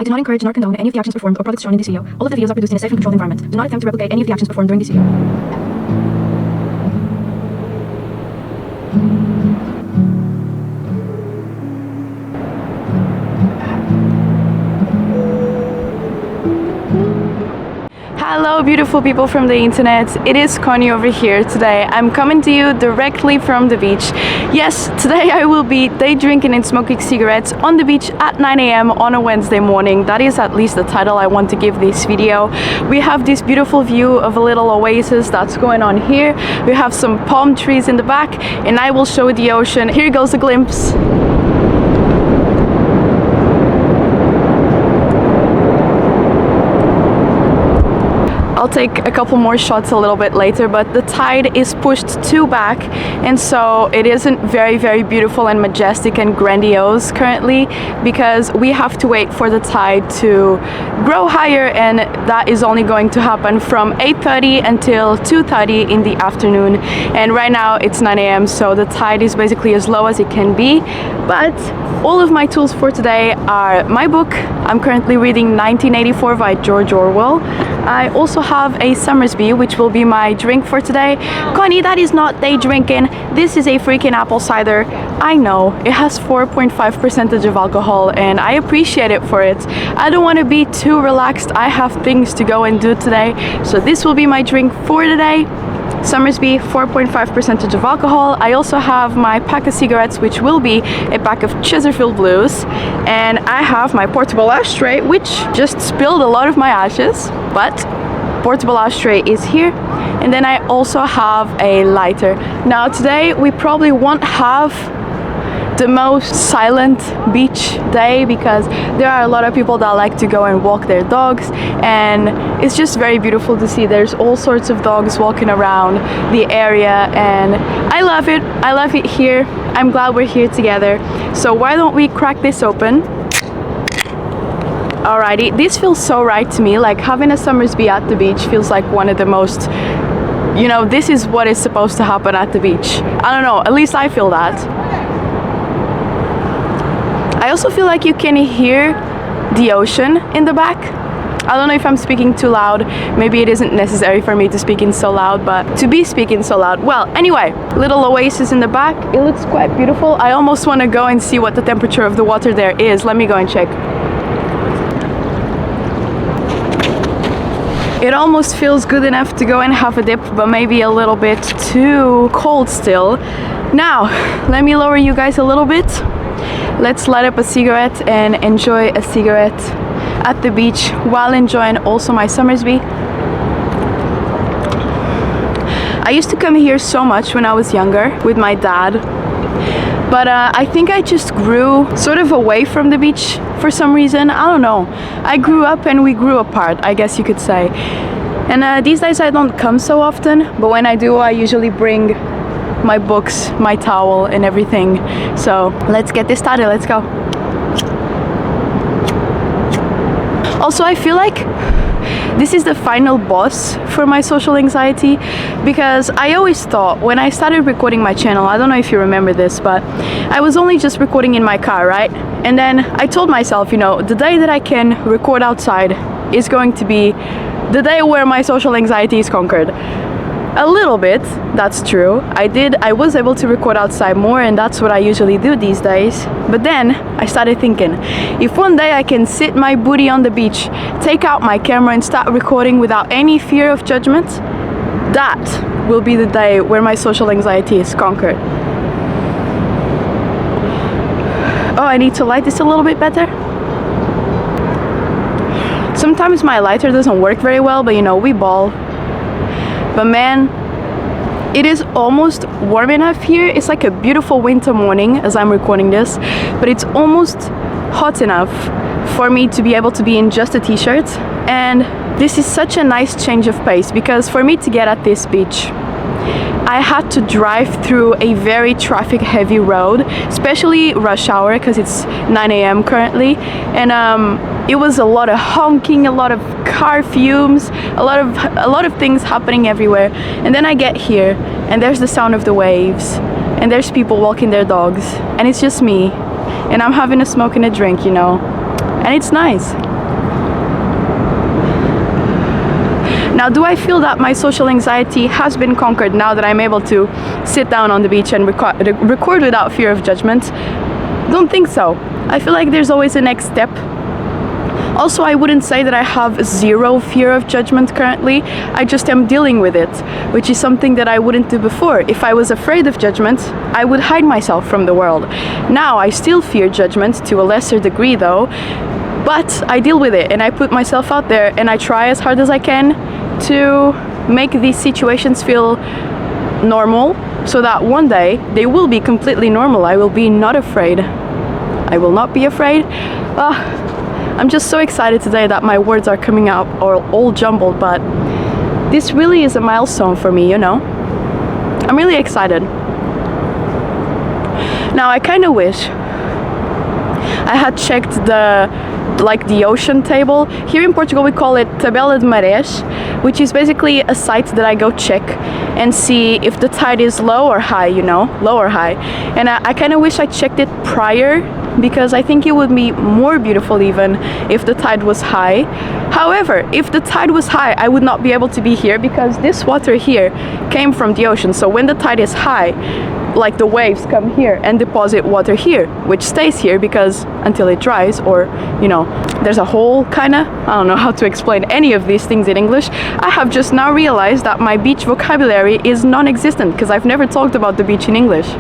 I do not encourage nor condone any of the actions performed or products shown in this video. All of the videos are produced in a safe and controlled environment. Do not attempt to replicate any of the actions performed during this video. Hello beautiful people from the internet, it is Connie over here. Today I'm coming to you directly from the beach. Yes, today I will be day drinking and smoking cigarettes on the beach at 9 AM on a Wednesday morning. That is at least the title I want to give this video. We have this beautiful view of a little oasis that's going on here. We have some palm trees in the back and I will show the ocean. Here goes a glimpse. I'll take a couple more shots a little bit later, but the tide is pushed too back and so it isn't very beautiful and majestic and grandiose currently because we have to wait for the tide to grow higher, and that is only going to happen from 8:30 until 2:30 in the afternoon, and right now it's 9 AM so the tide is basically as low as it can be. But all of my tools for today are my book. I'm currently reading 1984 by George Orwell. I also have a Summersby, which will be my drink for today. Connie, that is not day drinking. This is a freaking apple cider. I know, it has 4.5% of alcohol and I appreciate it for it. I don't want to be too relaxed. I have things to go and do today. So this will be my drink for today. Summersby, 4.5% of alcohol. I also have my pack of cigarettes, which will be a pack of Chesterfield Blues, and I have my portable ashtray, which just spilled a lot of my ashes, but portable ashtray is here. And then I also have a lighter. Now today we probably won't have the most silent beach day because there are a lot of people that like to go and walk their dogs, and it's just very beautiful to see. There's all sorts of dogs walking around the area and I love it. I love it here. I'm glad we're here together. So why don't we crack this open? Alrighty, this feels so right to me. Like having a Summersby at the beach feels like one of the most, you know, this is what is supposed to happen at the beach. I don't know, at least I feel that. I also feel like you can hear the ocean in the back. I don't know if I'm speaking too loud. Maybe it isn't necessary for me to speak in so loud, but to be speaking so loud. Well, anyway, little oasis in the back. It looks quite beautiful. I almost want to go and see what the temperature of the water there is. Let me go and check. It almost feels good enough to go and have a dip, but maybe a little bit too cold still. Now, let me lower you guys a little bit. Let's light up a cigarette and enjoy a cigarette at the beach while enjoying also my Summersby. I used to come here so much when I was younger with my dad, but I think I just grew sort of away from the beach for some reason. I don't know. I grew up and we grew apart, I guess you could say. And these days I don't come so often, but when I do, I usually bring my books, my towel and everything. So let's get this started, let's go. Also, I feel like this is the final boss for my social anxiety, because I always thought when I started recording my channel, I don't know if you remember this, but I was only just recording in my car, right? And then I told myself, you know, the day that I can record outside is going to be the day where my social anxiety is conquered. A little bit, that's true. I was able to record outside more, and that's what I usually do these days. But then I started thinking, if one day I can sit my booty on the beach, take out my camera and start recording without any fear of judgment, that will be the day where my social anxiety is conquered. Oh, I need to light this a little bit better. Sometimes my lighter doesn't work very well, but you know, we ball. But man, it is almost warm enough here. It's like a beautiful winter morning as I'm recording this, but it's almost hot enough for me to be able to be in just a t-shirt. And this is such a nice change of pace, because for me to get at this beach, I had to drive through a very traffic heavy road, especially rush hour because it's 9 AM currently, and it was a lot of honking, a lot of car fumes, a lot of things happening everywhere. And then I get here and there's the sound of the waves and there's people walking their dogs and it's just me and I'm having a smoke and a drink, you know, and it's nice. Now, do I feel that my social anxiety has been conquered now that I'm able to sit down on the beach and record without fear of judgment? Don't think so. I feel like there's always a next step. Also, I wouldn't say that I have zero fear of judgment currently. I just am dealing with it, which is something that I wouldn't do before. If I was afraid of judgment, I would hide myself from the world. Now, I still fear judgment to a lesser degree though, but I deal with it and I put myself out there and I try as hard as I can to make these situations feel normal so that one day they will be completely normal. I will be not afraid. I will not be afraid. I'm just so excited today that my words are coming out all jumbled, but this really is a milestone for me, you know? I'm really excited. Now, I kind of wish I had checked the ocean table. Here in Portugal we call it Tabela de Marés, which is basically a site that I go check and see if the tide is low or high, you know, low or high. And I kind of wish I checked it prior, because I think it would be more beautiful even if the tide was high. However, if the tide was high, I would not be able to be here because this water here came from the ocean. So when the tide is high, like the waves come here and deposit water here, which stays here because until it dries, or you know, there's a whole kind of, I don't know how to explain any of these things in English. I have just now realized that my beach vocabulary is non-existent because I've never talked about the beach in English.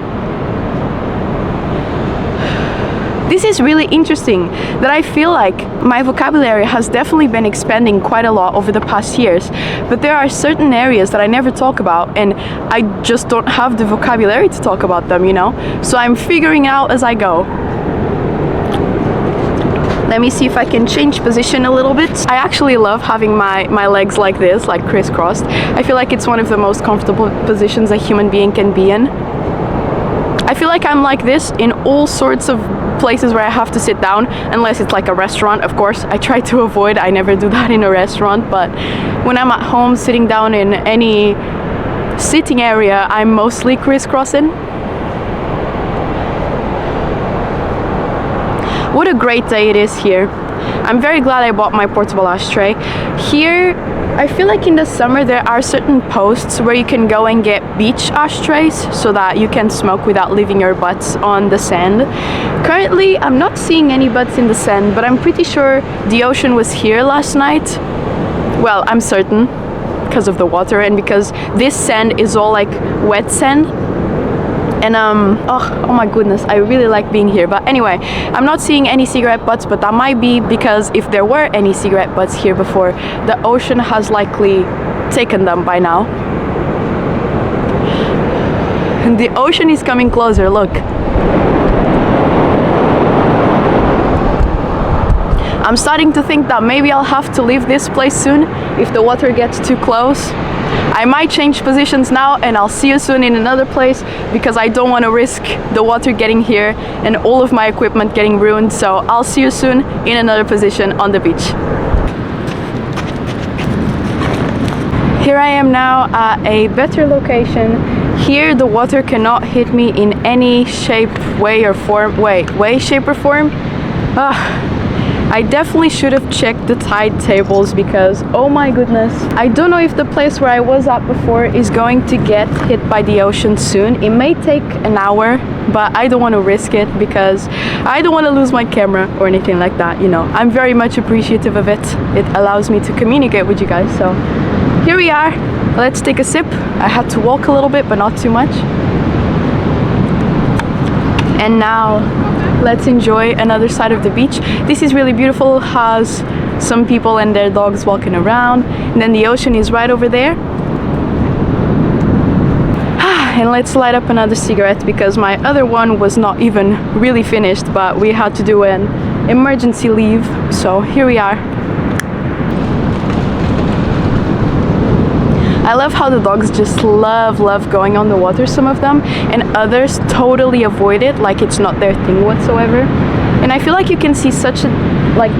This is really interesting, that I feel like my vocabulary has definitely been expanding quite a lot over the past years, but there are certain areas that I never talk about and I just don't have the vocabulary to talk about them, you know? So I'm figuring out as I go. Let me see if I can change position a little bit. I actually love having my legs like this, like crisscrossed. I feel like it's one of the most comfortable positions a human being can be in. I feel like I'm like this in all sorts of places where I have to sit down, unless it's like a restaurant, of course. I try to avoid, I never do that in a restaurant, but when I'm at home sitting down in any sitting area, I'm mostly crisscrossing. What a great day it is here. I'm very glad I bought my portable ashtray. Here, I feel like in the summer there are certain posts where you can go and get beach ashtrays so that you can smoke without leaving your butts on the sand. Currently, I'm not seeing any butts in the sand, but I'm pretty sure the ocean was here last night. Well, I'm certain because of the water and because this sand is all like wet sand. And oh my goodness, I really like being here. But anyway, I'm not seeing any cigarette butts, but that might be because if there were any cigarette butts here before, the ocean has likely taken them by now. And the ocean is coming closer, look. I'm starting to think that maybe I'll have to leave this place soon if the water gets too close. I might change positions now and I'll see you soon in another place because I don't want to risk the water getting here and all of my equipment getting ruined. So I'll see you soon in another position on the beach. Here I am now at a better location. Here the water cannot hit me in any shape, way or form. Way, shape or form? I definitely should have checked the tide tables because, oh my goodness, I don't know if the place where I was at before is going to get hit by the ocean soon. It may take an hour, but I don't want to risk it because I don't want to lose my camera or anything like that, you know. I'm very much appreciative of it. It allows me to communicate with you guys. So here we are. Let's take a sip. I had to walk a little bit, but not too much. And now let's enjoy another side of the beach. This is really beautiful, has some people and their dogs walking around, and then the ocean is right over there. And let's light up another cigarette because my other one was not even really finished, but we had to do an emergency leave, so here we are. I love how the dogs just love going on the water, some of them, and others totally avoid it like it's not their thing whatsoever. And I feel like you can see such a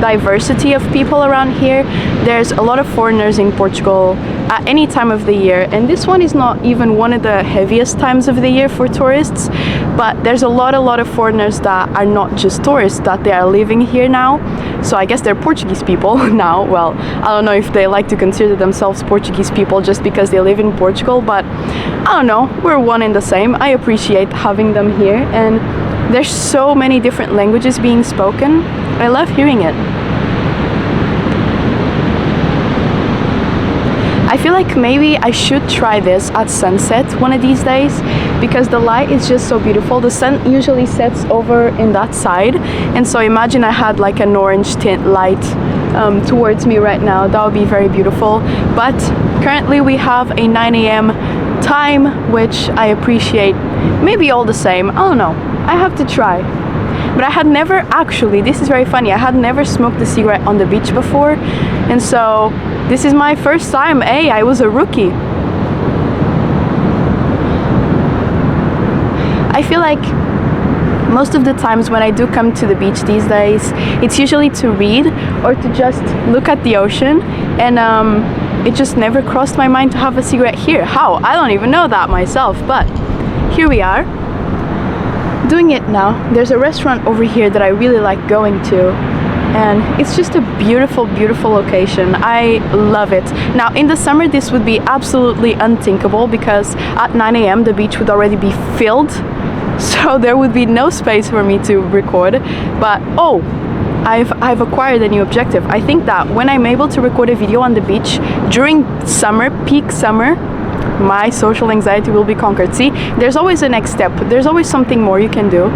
diversity of people around here. There's a lot of foreigners in Portugal at any time of the year, and this one is not even one of the heaviest times of the year for tourists, but there's a lot of foreigners that are not just tourists, that they are living here now. So I guess they're Portuguese people now. Well, I don't know if they like to consider themselves Portuguese people just because they live in Portugal, but I don't know, we're one and the same. I appreciate having them here, and there's so many different languages being spoken. I love hearing it. I feel like maybe I should try this at sunset one of these days, because the light is just so beautiful. The sun usually sets over in that side, and so imagine I had like an orange tint light towards me right now. That would be very beautiful. But currently we have a 9 a.m. time, which I appreciate. Maybe all the same, I don't know. I have to try. But I had never actually, this is very funny, I had never smoked a cigarette on the beach before, and so this is my first time. Hey, I was a rookie. I feel like most of the times when I do come to the beach these days, it's usually to read or to just look at the ocean, and it just never crossed my mind to have a cigarette here. How? I don't even know that myself, but here we are, doing it now. There's a restaurant over here that I really like going to, and it's just a beautiful location. I love it. Now in the summer this would be absolutely unthinkable, because at 9 a.m. the beach would already be filled, so there would be no space for me to record. But oh, I've acquired a new objective. I think that when I'm able to record a video on the beach during summer, peak summer, my social anxiety will be conquered. See, there's always a next step. There's always something more you can do.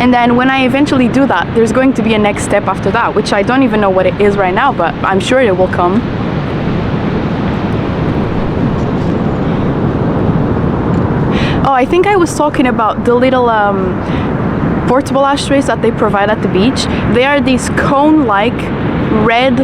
And then when I eventually do that, there's going to be a next step after that, which I don't even know what it is right now, but I'm sure it will come. Oh, I think I was talking about the little portable ashtrays that they provide at the beach. They are these cone-like red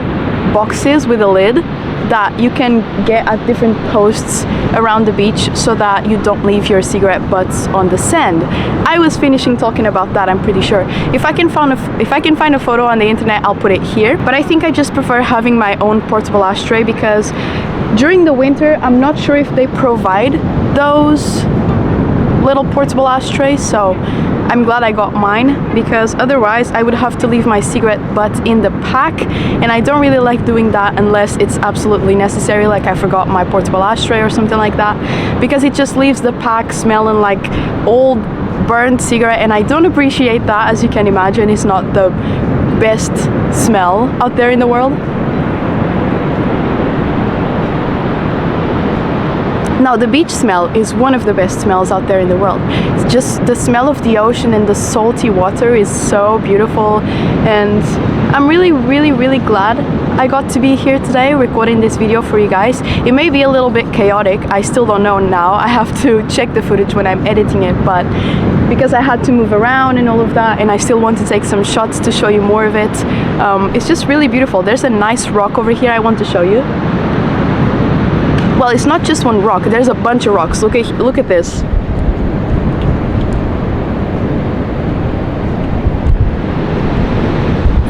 boxes with a lid that you can get at different posts around the beach, so that you don't leave your cigarette butts on the sand. I was finishing talking about that, I'm pretty sure. If I can find a photo on the internet, I'll put it here. But I think I just prefer having my own portable ashtray, because during the winter I'm not sure if they provide those little portable ashtrays, so I'm glad I got mine, because otherwise I would have to leave my cigarette butt in the pack, and I don't really like doing that unless it's absolutely necessary, like I forgot my portable ashtray or something like that, because it just leaves the pack smelling like old burnt cigarette, and I don't appreciate that. As you can imagine, it's not the best smell out there in the world. Now, the beach smell is one of the best smells out there in the world. It's just the smell of the ocean and the salty water is so beautiful, and I'm really glad I got to be here today recording this video for you guys. It may be a little bit chaotic, I still don't know now. I have to check the footage when I'm editing it, but because I had to move around and all of that, and I still want to take some shots to show you more of it, it's just really beautiful. There's a nice rock over here I want to show you. Well, it's not just one rock, there's a bunch of rocks. Look at this.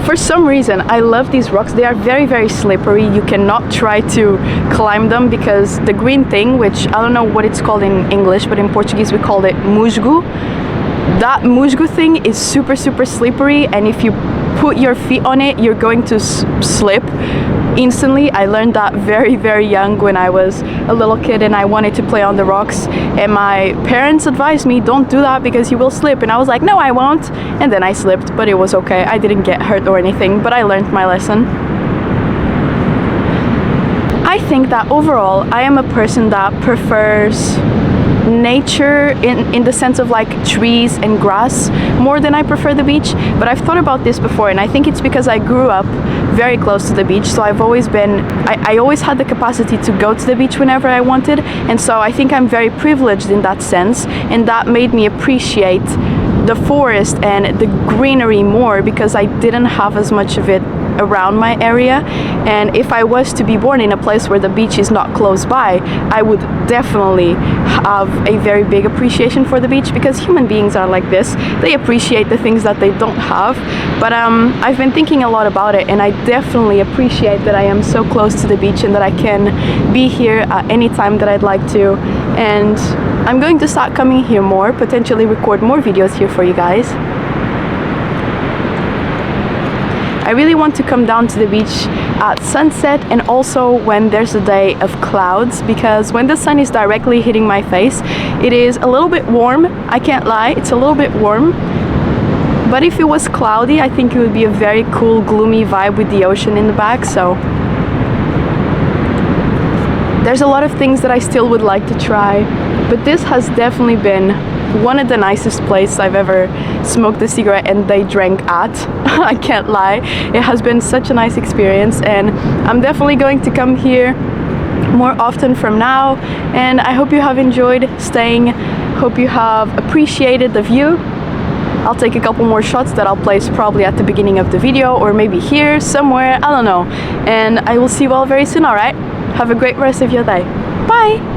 For some reason, I love these rocks. They are very slippery. You cannot try to climb them, because the green thing, which I don't know what it's called in English, but in Portuguese we call it musgo. That musgo thing is super slippery, and if you put your feet on it, you're going to slip instantly. I learned that very young when I was a little kid and I wanted to play on the rocks, and my parents advised me, don't do that because you will slip, and I was like, no, I won't, and then I slipped, but it was okay. I didn't get hurt or anything, but I learned my lesson. I think that overall I am a person that prefers nature in the sense of like trees and grass more than I prefer the beach. But I've thought about this before, and I think it's because I grew up very close to the beach, so I've always been, I always had the capacity to go to the beach whenever I wanted, and so I think I'm very privileged in that sense, and that made me appreciate the forest and the greenery more, because I didn't have as much of it around my area, and if I was to be born in a place where the beach is not close by, I would definitely have a very big appreciation for the beach, because human beings are like this. They appreciate the things that they don't have. But I've been thinking a lot about it, and I definitely appreciate that I am so close to the beach and that I can be here at any time that I'd like to. And I'm going to start coming here more, potentially record more videos here for you guys. I really want to come down to the beach at sunset and also when there's a day of clouds, because when the sun is directly hitting my face, it is a little bit warm. I can't lie, it's a little bit warm. But if it was cloudy, I think it would be a very cool, gloomy vibe with the ocean in the back. So there's a lot of things that I still would like to try, but this has definitely been one of the nicest places I've ever smoked a cigarette and they drank at. I can't lie, it has been such a nice experience, and I'm definitely going to come here more often from now. And I hope you have enjoyed staying, hope you have appreciated the view. I'll take a couple more shots that I'll place probably at the beginning of the video, or maybe here somewhere, I don't know. And I will see you all very soon, alright? Have a great rest of your day. Bye!